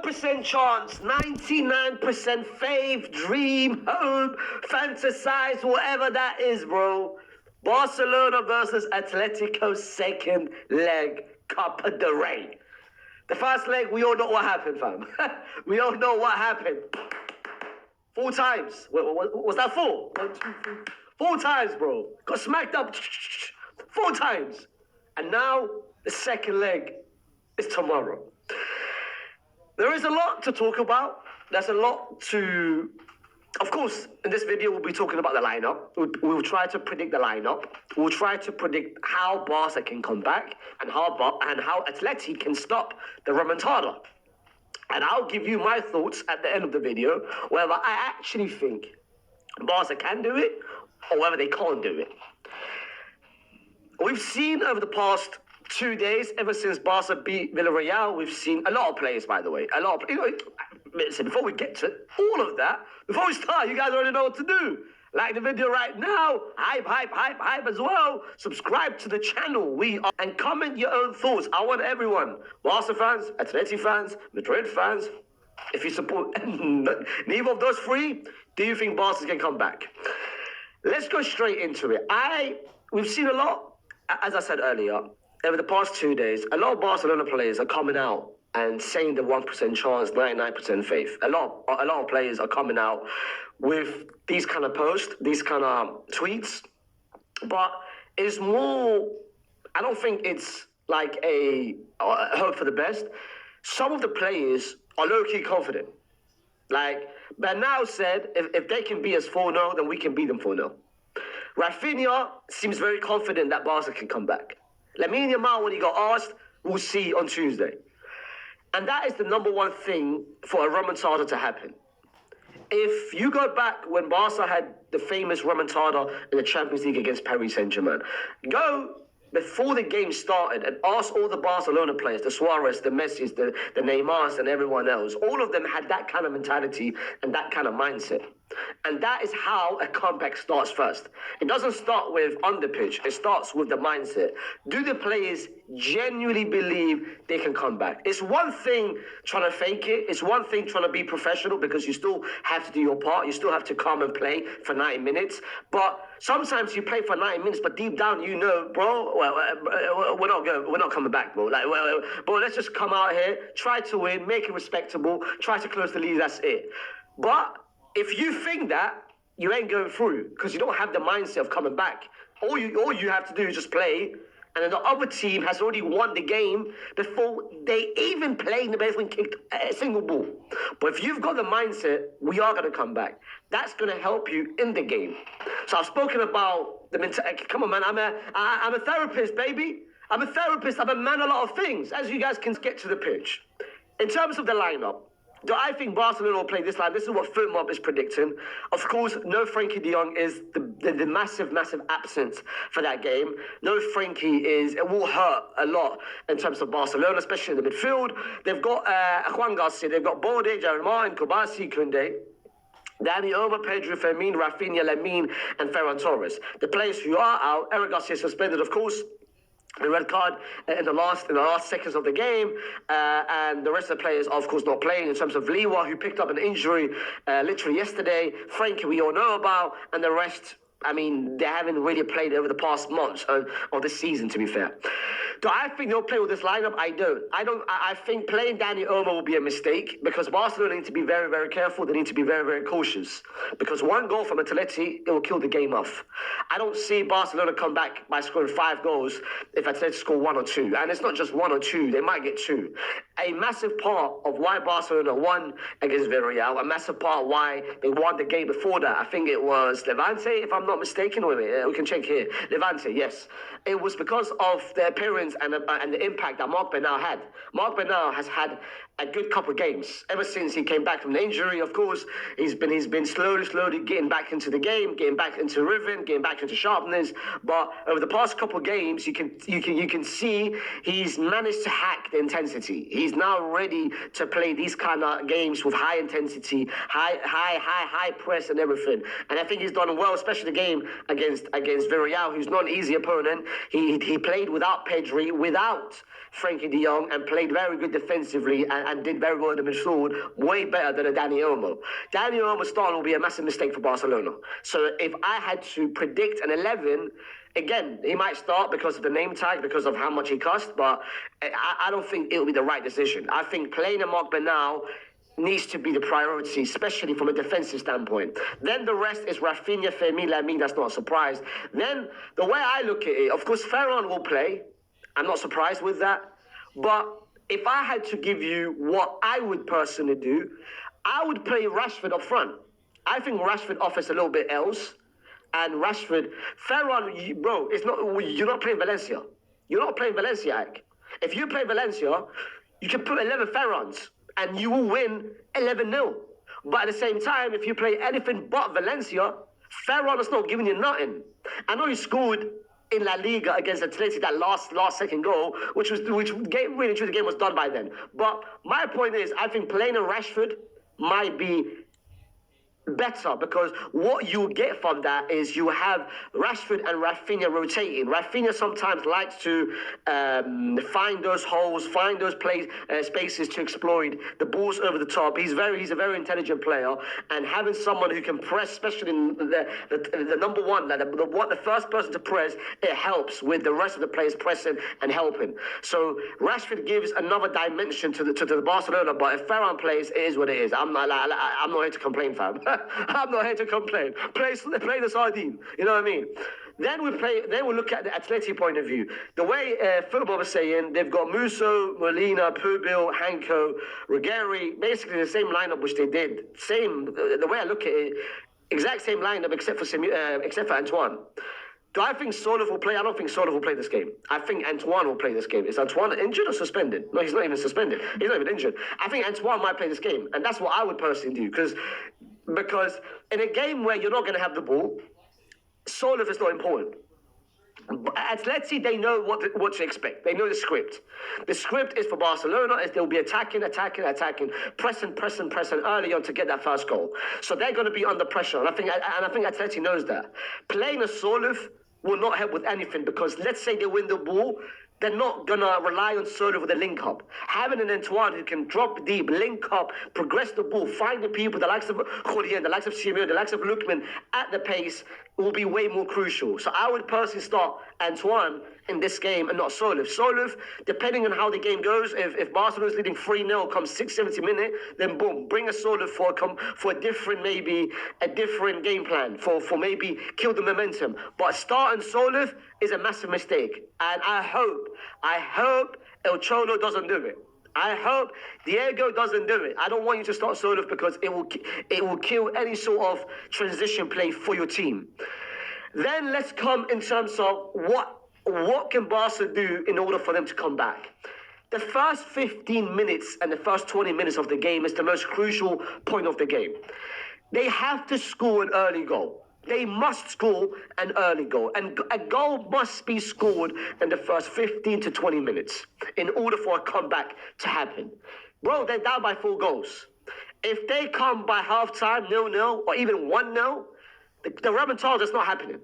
1% chance, 99% faith, dream, hope, fantasize, whatever that is, bro. Barcelona versus Atletico, second leg, Copa del Rey. The first leg, we all know what happened, fam. We all know what happened. 4 times. Was that 4? 1, 2, 3. 4 times, bro. Got smacked up 4 times. And now, the second leg is tomorrow. There is a lot to talk about. There's a lot to... Of course, in this video, we'll be talking about the lineup. We'll try to predict the lineup. We'll try to predict how Barca can come back and how Atleti can stop the remontada. And I'll give you my thoughts at the end of the video, whether I actually think Barca can do it or whether they can't do it. We've seen over the past 2 days, ever since Barca beat Villarreal, we've seen a lot of players, by the way. Listen, before we get to all of that, before we start, you guys already know what to do. Like the video right now, hype as well. Subscribe to the channel, and comment your own thoughts. I want everyone, Barca fans, Atleti fans, Madrid fans. If you support neither of those 3, do you think Barca can come back? Let's go straight into it. We've seen a lot, as I said earlier, over the past 2 days, a lot of Barcelona players are coming out and saying the 1% chance, 99% faith. A lot of players are coming out with these kind of posts, these kind of tweets. But it's more, I don't think it's like a hope for the best. Some of the players are low-key confident. Like Bernal said, if they can beat us 4-0, then we can beat them 4-0. Rafinha seems very confident that Barca can come back. Lamine Yamal, when he got asked, we'll see on Tuesday. And that is the number one thing for a remontada to happen. If you go back when Barca had the famous remontada in the Champions League against Paris Saint-Germain, go before the game started and ask all the Barcelona players, the Suarez, the Messis, the Neymars and everyone else, all of them had that kind of mentality and that kind of mindset. And that is how a comeback starts first. It doesn't start with on the pitch. It starts with the mindset. Do the players genuinely believe they can come back? It's one thing trying to fake it. It's one thing trying to be professional because you still have to do your part. You still have to come and play for 90 minutes. But sometimes you play for 90 minutes, but deep down you know, bro, we're not coming back, bro. Like, bro, let's just come out here, try to win, make it respectable, try to close the lead. That's it. But if you think that, you ain't going through because you don't have the mindset of coming back. All you have to do is just play, and then the other team has already won the game before they even played, they haven't kicked a single ball. But if you've got the mindset, we are going to come back. That's going to help you in the game. So I've spoken about the mentality. Come on, man. I'm a therapist, baby. I'm a therapist. I'm a man of a lot of things, as you guys can get to the pitch. In terms of the lineup, do I think Barcelona will play this line? This is what FootMob is predicting. Of course, no Frankie de Jong is the massive absence for that game. No Frankie it will hurt a lot in terms of Barcelona, especially in the midfield. They've got Juan Garcia, they've got Bode, Jaron Martin, Kubasi, Koundé, Dani Olmo, Pedro, Fermin, Rafinha, Lamine, and Ferran Torres. The players who are out, Eric Garcia suspended, of course. The red card in the last seconds of the game, and the rest of the players are, of course, not playing. In terms of Liwa, who picked up an injury literally yesterday, Frankie, we all know about, and the rest, I mean, they haven't really played over the past months of the season, to be fair. Do I think they'll play with this lineup? I don't. I think playing Dani Olmo will be a mistake because Barcelona need to be very, very careful. They need to be very, very cautious because one goal from Atleti, it will kill the game off. I don't see Barcelona come back by scoring 5 goals if Atleti score 1 or 2. And it's not just 1 or 2. They might get 2. A massive part of why Barcelona won against Villarreal, a massive part of why they won the game before that, I think it was Levante, if I'm not mistaken. Wait, we can check here. Levante, yes. It was because of the appearance and the impact that Marc Bernal had. Marc Bernal has had a good couple of games. Ever since he came back from the injury, of course, he's been slowly getting back into the game, getting back into rhythm, getting back into sharpness. But over the past couple of games, you can see he's managed to hack the intensity. he's now ready to play these kind of games with high intensity, high press and everything. And I think he's done well, especially the game against Villarreal, who's not an easy opponent. He played without Pedri, without Frankie de Jong, and played very good defensively and did very well in the midfield, way better than a Dani Olmo. Dani Olmo's start will be a massive mistake for Barcelona. So if I had to predict an 11, again, he might start because of the name tag, because of how much he cost, but I don't think it'll be the right decision. I think playing a Mark Bernal needs to be the priority, especially from a defensive standpoint. Then the rest is Rafinha, Fermin, Lamine, that's not a surprise. Then the way I look at it, of course, Ferran will play. I'm not surprised with that. But if I had to give you what I would personally do, I would play Rashford up front. I think Rashford offers a little bit else. And Rashford, Ferran, bro, you're not playing Valencia. You're not playing Valencia, Ike. If you play Valencia, you can put 11 Ferrans and you will win 11-0. But at the same time, if you play anything but Valencia, Ferran is not giving you nothing. I know he scored in La Liga against Atletico, that last second goal, which really true, the game was done by then. But my point is, I think playing a Rashford might be better, because what you get from that is you have Rashford and Rafinha rotating. Rafinha sometimes likes to find those holes, find those spaces to exploit the balls over the top. He's a very intelligent player, and having someone who can press, especially in the number one, the first person to press, it helps with the rest of the players pressing and helping. So Rashford gives another dimension to the Barcelona. But if Ferran plays, it is what it is. I'm not here to complain, fam. I'm not here to complain. Play the sardine. You know what I mean? Then we look at the Atleti point of view. The way football was saying, they've got Musso, Molina, Pubil, Hanko, Ruggeri, basically the same lineup which they did. The way I look at it, exact same lineup except for Antoine. Do I think Solev will play? I don't think Solev will play this game. I think Antoine will play this game. Is Antoine injured or suspended? No, he's not even suspended. He's not even injured. I think Antoine might play this game. And that's what I would personally do. Because in a game where you're not going to have the ball, Solev is not important. Atleti, they know what to expect. They know the script. The script is for Barcelona is they'll be attacking, pressing early on to get that first goal. So they're going to be under pressure, and I think Atleti knows that. Playing a Solev will not help with anything, because let's say they win the ball, they're not going to rely on Solev with a link-up. Having an Antoine who can drop deep, link up, progress the ball, find the people, the likes of Jorge, the likes of Simeone, the likes of Lookman at the pace will be way more crucial. So I would personally start Antoine in this game and not Solev. Solev, depending on how the game goes, if Barcelona's leading 3-0, comes 70 minute, then boom, bring a Solev for a different game plan, for maybe kill the momentum. But starting Solev is a massive mistake. And I hope El Cholo doesn't do it. I hope Diego doesn't do it. I don't want you to start Solev, because it will kill any sort of transition play for your team. Then let's come in terms of what can Barca do in order for them to come back. The first 15 minutes and the first 20 minutes of the game is the most crucial point of the game. They have to score an early goal. They must score an early goal. And a goal must be scored in the first 15 to 20 minutes in order for a comeback to happen. Bro, they're down by 4 goals. If they come by halftime 0-0 or even 1-0, the remontage is not happening.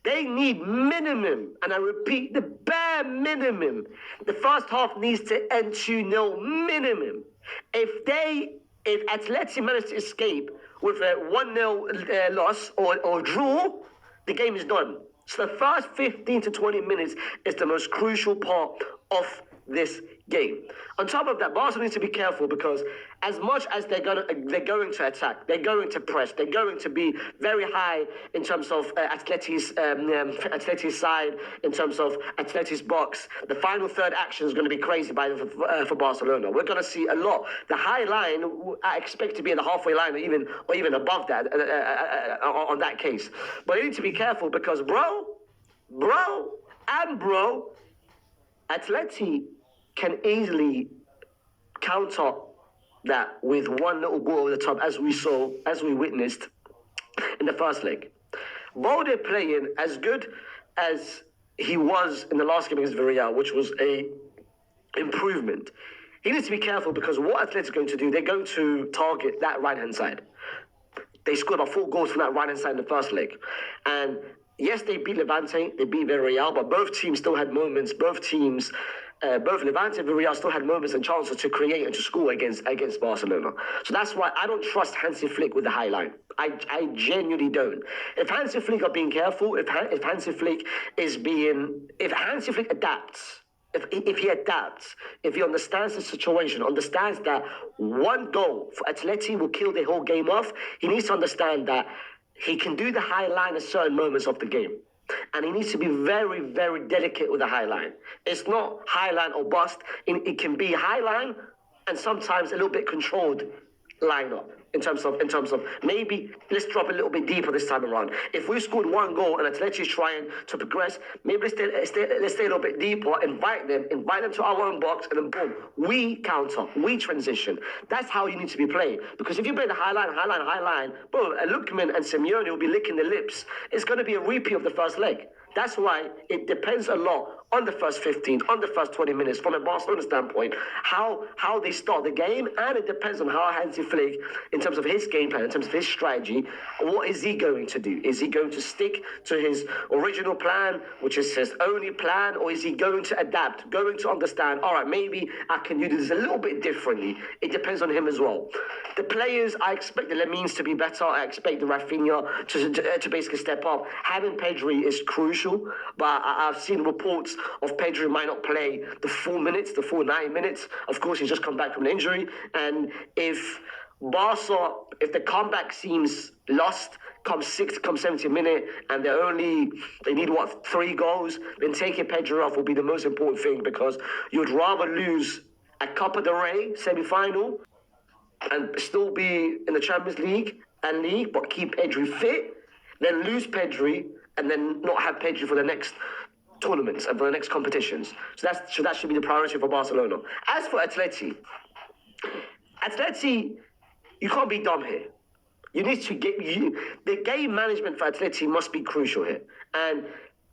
They need minimum, and I repeat, the bare minimum. The first half needs to end 2-0 minimum. If Atleti manage to escape with a 1-0 loss or draw, the game is done. So the first 15 to 20 minutes is the most crucial part of this game. On top of that, Barcelona needs to be careful, because as much as they're going to attack, they're going to press, they're going to be very high in terms of Atleti's side, in terms of Atleti's box. The final third action is going to be crazy for Barcelona. We're going to see a lot. The high line, I expect to be in the halfway line or even above that on that case. But you need to be careful, because bro, Atleti can easily counter that with one little goal over the top, as we witnessed in the first leg. Balde playing as good as he was in the last game against Villarreal, which was a improvement. he needs to be careful because what Atletico are going to do, they're going to target that right-hand side. They scored about 4 goals from that right-hand side in the first leg. And yes, they beat Levante, they beat Villarreal, but both teams still had moments. Both Levante and Villarreal still had moments and chances to create and to score against Barcelona. So that's why I don't trust Hansi Flick with the high line. I genuinely don't. If Hansi Flick are being careful, if Hansi Flick adapts, if he adapts, if he understands the situation, understands that one goal for Atleti will kill the whole game off, he needs to understand that he can do the high line at certain moments of the game. And he needs to be very, very delicate with the high line. It's not high line or bust. It can be high line and sometimes a little bit controlled lineup. In terms of maybe let's drop a little bit deeper this time around. If we scored 1 goal and Atleti is trying to progress, maybe let's stay a little bit deeper, invite them to our own box, and then boom, we counter, we transition. That's how you need to be playing. Because if you play the high line, boom, Lukman and Simeone will be licking their lips. It's going to be a repeat of the first leg. That's why it depends a lot on the first 15, on the first 20 minutes, from a Barcelona standpoint, how they start the game, and it depends on how Hansi Flick, in terms of his game plan, in terms of his strategy, what is he going to do? Is he going to stick to his original plan, which is his only plan, or is he going to adapt, going to understand, all right, maybe I can do this a little bit differently? It depends on him as well. The players, I expect the Lamines to be better. I expect the Rafinha to basically step up. Having Pedri is crucial, but I've seen reports of Pedri might not play the full 9 minutes. Of course, he's just come back from an injury. And if Barca, if the comeback seems lost, come 70 minute, and they need 3 goals, then taking Pedri off will be the most important thing, because you'd rather lose a Copa del Rey semi-final and still be in the Champions League but keep Pedri fit, then lose Pedri and then not have Pedri for the next tournaments and for the next competitions. So that should be the priority for Barcelona. As for Atleti, you can't be dumb here. You need to the game management for Atleti must be crucial here. And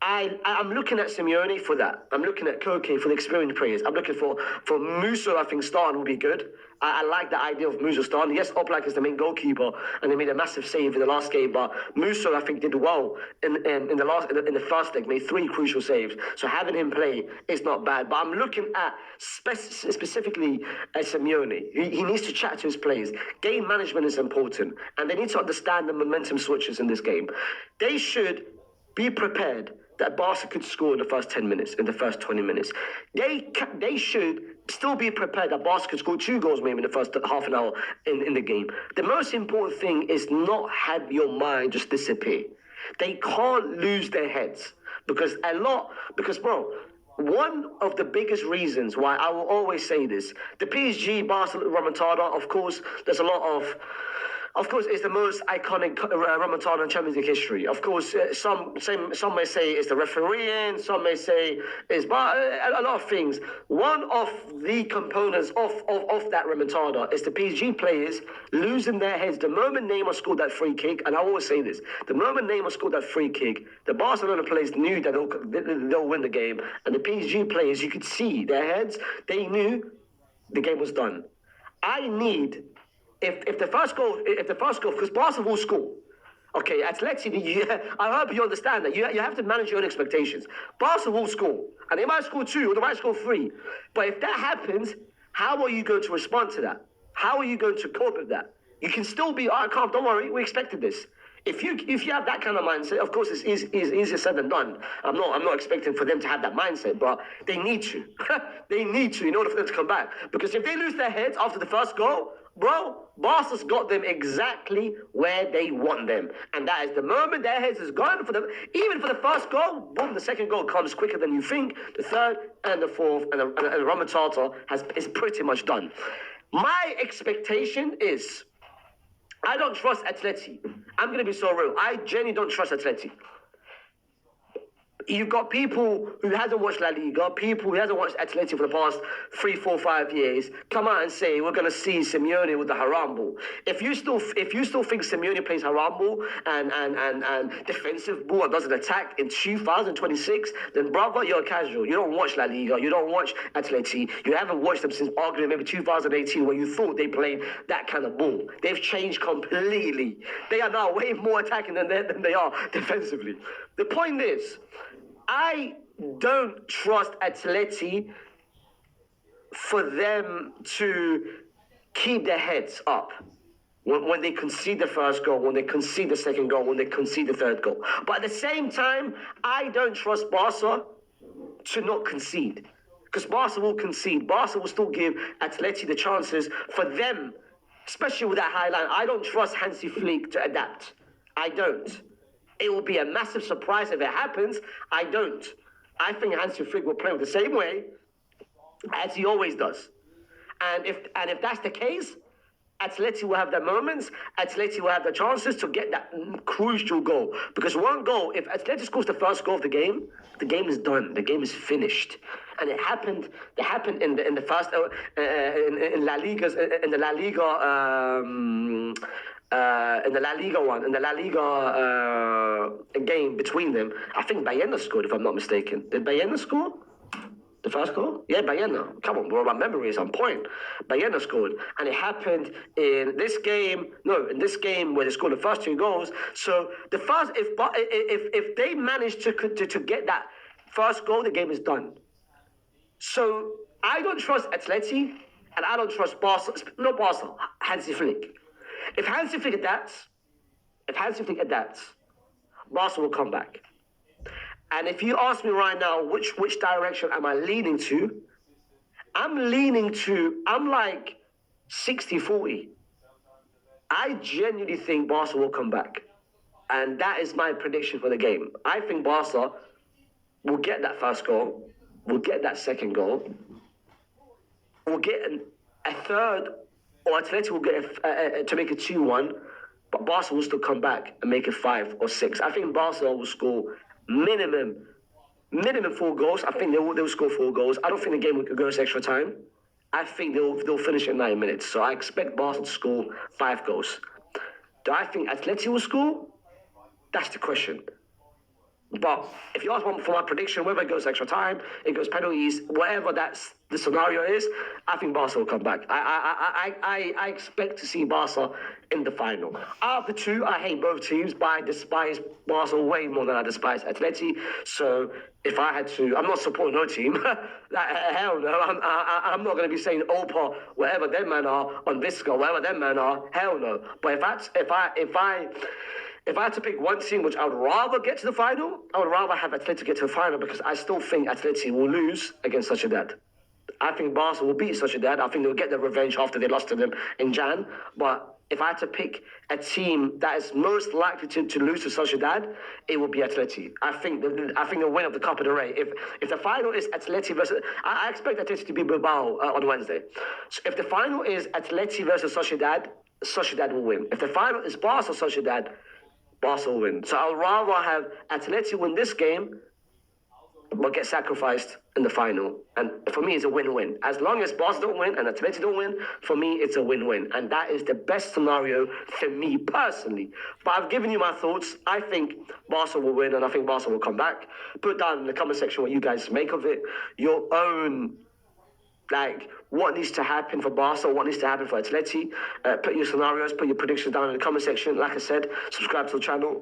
I'm looking at Simeone for that. I'm looking at Koke for the experienced players. I'm looking for Musso. I think starting will be good. I like the idea of Musso starting. Yes, Oblak is the main goalkeeper, and they made a massive save in the last game. But Musso, I think, did well in the first leg. Made 3 crucial saves. So having him play is not bad. But I'm looking at specifically at Simeone. He needs to chat to his players. Game management is important, and they need to understand the momentum switches in this game. They should be prepared that Barca could score in the first 10 minutes, in the first 20 minutes. They should still be prepared that Barca could score 2 goals maybe in the first half an hour in the game. The most important thing is not have your mind just disappear. They can't lose their heads because bro, one of the biggest reasons why I will always say this, the PSG Barcelona remontada, of course, there's a lot of course, it's the most iconic remontada in Champions League history. Of course, some may say it's the refereeing, some may say it's a lot of things. One of the components of that remontada is the PSG players losing their heads. The moment Neymar scored that free kick, and I always say this, the moment Neymar scored that free kick, the Barcelona players knew that they'll win the game. And the PSG players, you could see their heads, they knew the game was done. I need... If the first goal, because Barca will score. Okay, Atleti, I hope you understand that. You have to manage your own expectations. Barca will score, and they might score 2 or they might score 3. But if that happens, how are you going to respond to that? How are you going to cope with that? You can still be, calm, don't worry, we expected this. If you have that kind of mindset, of course, it's easier said than done. I'm not expecting for them to have that mindset, but they need to. They need to in order for them to come back. Because if they lose their heads after the first goal, bro, Barca's got them exactly where they want them. And that is the moment their heads is gone for them. Even for the first goal, boom, the second goal comes quicker than you think. The third and the fourth and the remontada is pretty much done. My expectation is, I don't trust Atleti. I'm going to be so real. I genuinely don't trust Atleti. You've got people who hasn't watched La Liga, people who hasn't watched Atleti for the past 3, 4, 5 years, come out and say we're going to see Simeone with the haram ball. If you still think Simeone plays haram ball and defensive ball and doesn't attack in 2026, then brother, you're a casual. You don't watch La Liga, you don't watch Atleti. You haven't watched them since arguably maybe 2018, where you thought they played that kind of ball. They've changed completely. They are now way more attacking than they are defensively. The point is, I don't trust Atleti for them to keep their heads up when they concede the first goal, when they concede the second goal, when they concede the third goal. But at the same time, I don't trust Barca to not concede. Because Barca will concede. Barca will still give Atleti the chances for them, especially with that high line. I don't trust Hansi Flick to adapt. I don't. It will be a massive surprise if it happens. I don't. I think Hansi Flick will play with the same way as he always does. And if that's the case, Atleti will have their moments. Atleti will have the chances to get that crucial goal. Because one goal, if Atleti scores the first goal of the game is done. The game is finished. And it happened in the first in La Liga game between them. I think Bayena scored, if I'm not mistaken. Did Bayena score the first goal? Yeah, Bayena. Come on, bro, my memory is on point. Bayena scored, and it happened in this game where they scored the first 2 goals. So the first, if they manage to get that first goal, the game is done. So I don't trust Atleti, and I don't trust Barca. Not Barca, Hansi Flick. If Hansi Flick adapts, Barca will come back. And if you ask me right now, which direction am I leaning to? I'm like 60-40. I genuinely think Barca will come back. And that is my prediction for the game. I think Barca will get that first goal, will get that second goal, will get a third, or Atleti will get to make it 2-1, but Barca will still come back and make it 5 or 6. I think Barca will score minimum 4 goals. I think they'll score 4 goals. I don't think the game will go to extra time. I think they'll finish in 9 minutes. So I expect Barca to score 5 goals. Do I think Atleti will score? That's the question. But if you ask for my prediction, whether it goes extra time, it goes penalties, whatever the scenario is, I think Barca will come back. I expect to see Barca in the final. Out of the two, I hate both teams, but I despise Barca way more than I despise Atleti. So if I had to, I'm not supporting no team. Hell no. I'm not going to be saying Opa, whatever them men are, on Visca, whatever them men are. Hell no. But if I had to pick one team which I would rather get to the final, I would rather have Atleti get to the final, because I still think Atleti will lose against Sociedad. I think Barca will beat Sociedad. I think they'll get their revenge after they lost to them in Jan. But if I had to pick a team that is most likely to lose to Sociedad, it will be Atleti. I think the win of the Copa del Rey. If the final is Atleti versus, I expect Atleti to be Bilbao on Wednesday. So if the final is Atleti versus Sociedad, Sociedad will win. If the final is Barca Sociedad, Barca will win. So I'd rather have Atleti win this game, but get sacrificed in the final. And for me, it's a win-win. As long as Barca don't win and Atleti don't win, for me, it's a win-win. And that is the best scenario for me personally. But I've given you my thoughts. I think Barca will win, and I think Barca will come back. Put down in the comment section what you guys make of it. Your own, like, what needs to happen for Barca, what needs to happen for Atleti. Put your scenarios, put your predictions down in the comment section. Like I said, subscribe to the channel.